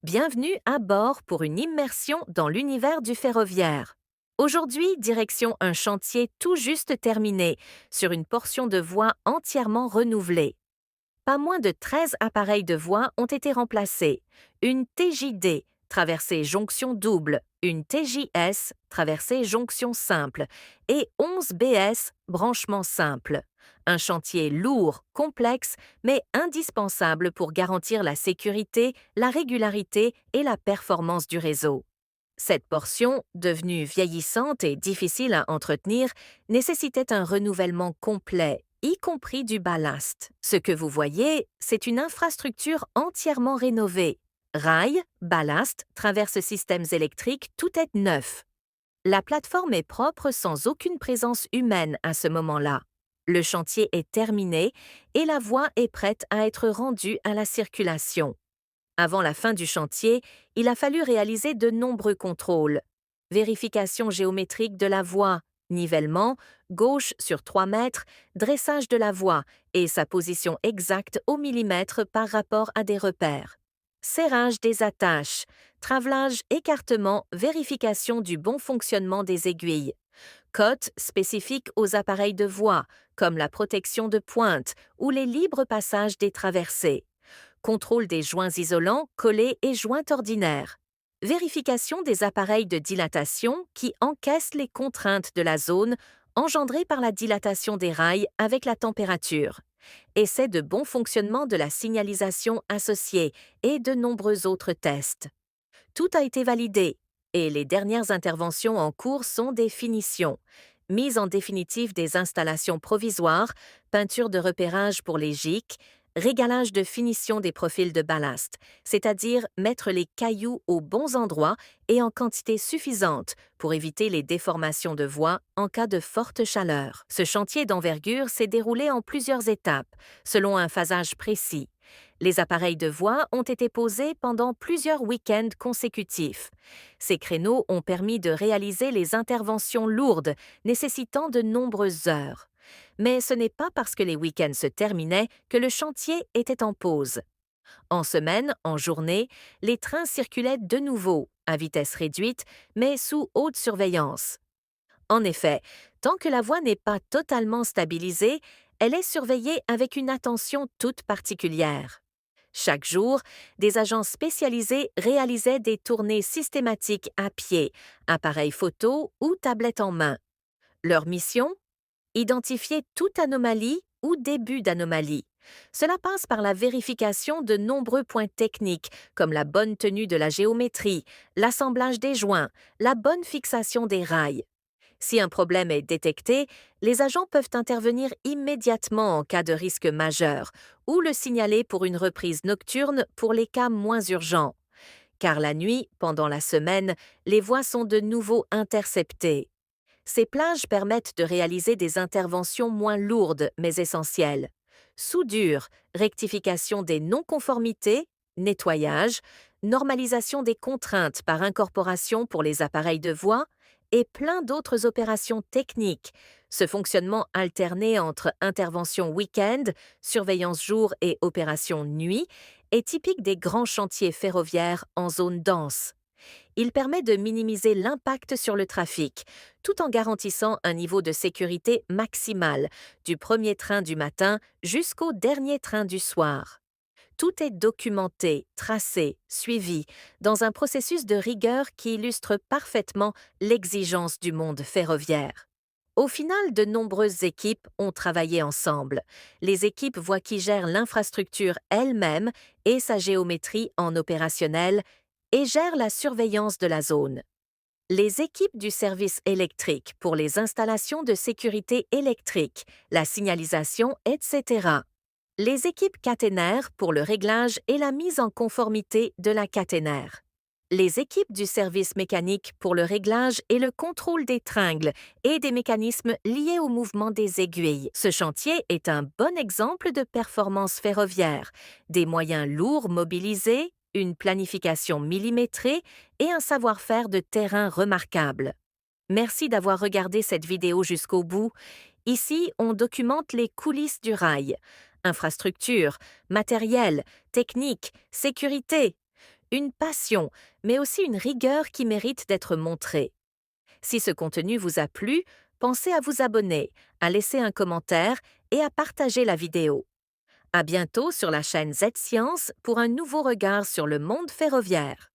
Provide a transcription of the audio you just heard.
Bienvenue à bord pour une immersion dans l'univers du ferroviaire. Aujourd'hui, direction un chantier tout juste terminé, sur une portion de voie entièrement renouvelée. Pas moins de 13 appareils de voie ont été remplacés. Une TJD, traversée jonction double, une TJS, traversée jonction simple, et 11 BS, branchement simple. Un chantier lourd, complexe, mais indispensable pour garantir la sécurité, la régularité et la performance du réseau. Cette portion, devenue vieillissante et difficile à entretenir, nécessitait un renouvellement complet, y compris du ballast. Ce que vous voyez, c'est une infrastructure entièrement rénovée. Rails, ballast, traverses systèmes électriques, tout est neuf. La plateforme est propre sans aucune présence humaine à ce moment-là. Le chantier est terminé et la voie est prête à être rendue à la circulation. Avant la fin du chantier, il a fallu réaliser de nombreux contrôles. Vérification géométrique de la voie, nivellement, gauche sur 3 mètres, dressage de la voie et sa position exacte au millimètre par rapport à des repères. Serrage des attaches, travelage, écartement, vérification du bon fonctionnement des aiguilles. Cotes spécifiques aux appareils de voie, comme la protection de pointe ou les libres passages des traversées. Contrôle des joints isolants, collets et joints ordinaires. Vérification des appareils de dilatation qui encaissent les contraintes de la zone engendrées par la dilatation des rails avec la température. Essai de bon fonctionnement de la signalisation associée et de nombreux autres tests. Tout a été validé et les dernières interventions en cours sont des finitions. Mise en définitive des installations provisoires, peinture de repérage pour les GIC, régalage de finition des profils de ballast, c'est-à-dire mettre les cailloux aux bons endroits et en quantité suffisante pour éviter les déformations de voie en cas de forte chaleur. Ce chantier d'envergure s'est déroulé en plusieurs étapes, selon un phasage précis. Les appareils de voie ont été posés pendant plusieurs week-ends consécutifs. Ces créneaux ont permis de réaliser les interventions lourdes nécessitant de nombreuses heures. Mais ce n'est pas parce que les week-ends se terminaient que le chantier était en pause. En semaine, en journée, les trains circulaient de nouveau, à vitesse réduite, mais sous haute surveillance. En effet, tant que la voie n'est pas totalement stabilisée, elle est surveillée avec une attention toute particulière. Chaque jour, des agents spécialisés réalisaient des tournées systématiques à pied, appareils photo ou tablettes en main. Leur mission? Identifier toute anomalie ou début d'anomalie. Cela passe par la vérification de nombreux points techniques, comme la bonne tenue de la géométrie, l'assemblage des joints, la bonne fixation des rails. Si un problème est détecté, les agents peuvent intervenir immédiatement en cas de risque majeur ou le signaler pour une reprise nocturne pour les cas moins urgents. Car la nuit, pendant la semaine, les voies sont de nouveau interceptées. Ces plages permettent de réaliser des interventions moins lourdes mais essentielles. Soudure, rectification des non-conformités, nettoyage, normalisation des contraintes par incorporation pour les appareils de voie et plein d'autres opérations techniques. Ce fonctionnement alterné entre intervention week-end, surveillance jour et opération nuit est typique des grands chantiers ferroviaires en zone dense. Il permet de minimiser l'impact sur le trafic, tout en garantissant un niveau de sécurité maximal, du premier train du matin jusqu'au dernier train du soir. Tout est documenté, tracé, suivi, dans un processus de rigueur qui illustre parfaitement l'exigence du monde ferroviaire. Au final, de nombreuses équipes ont travaillé ensemble. Les équipes voient qui gère l'infrastructure elle-même et sa géométrie en opérationnel et gèrent la surveillance de la zone. Les équipes du service électrique pour les installations de sécurité électrique, la signalisation, etc. Les équipes caténaires pour le réglage et la mise en conformité de la caténaire. Les équipes du service mécanique pour le réglage et le contrôle des tringles et des mécanismes liés au mouvement des aiguilles. Ce chantier est un bon exemple de performance ferroviaire. Des moyens lourds mobilisés, une planification millimétrée et un savoir-faire de terrain remarquable. Merci d'avoir regardé cette vidéo jusqu'au bout. Ici, on documente les coulisses du rail. Infrastructure, matériel, technique, sécurité. une passion, mais aussi une rigueur qui mérite d'être montrée. Si ce contenu vous a plu, pensez à vous abonner, à laisser un commentaire et à partager la vidéo. À bientôt sur la chaîne Z Science pour un nouveau regard sur le monde ferroviaire.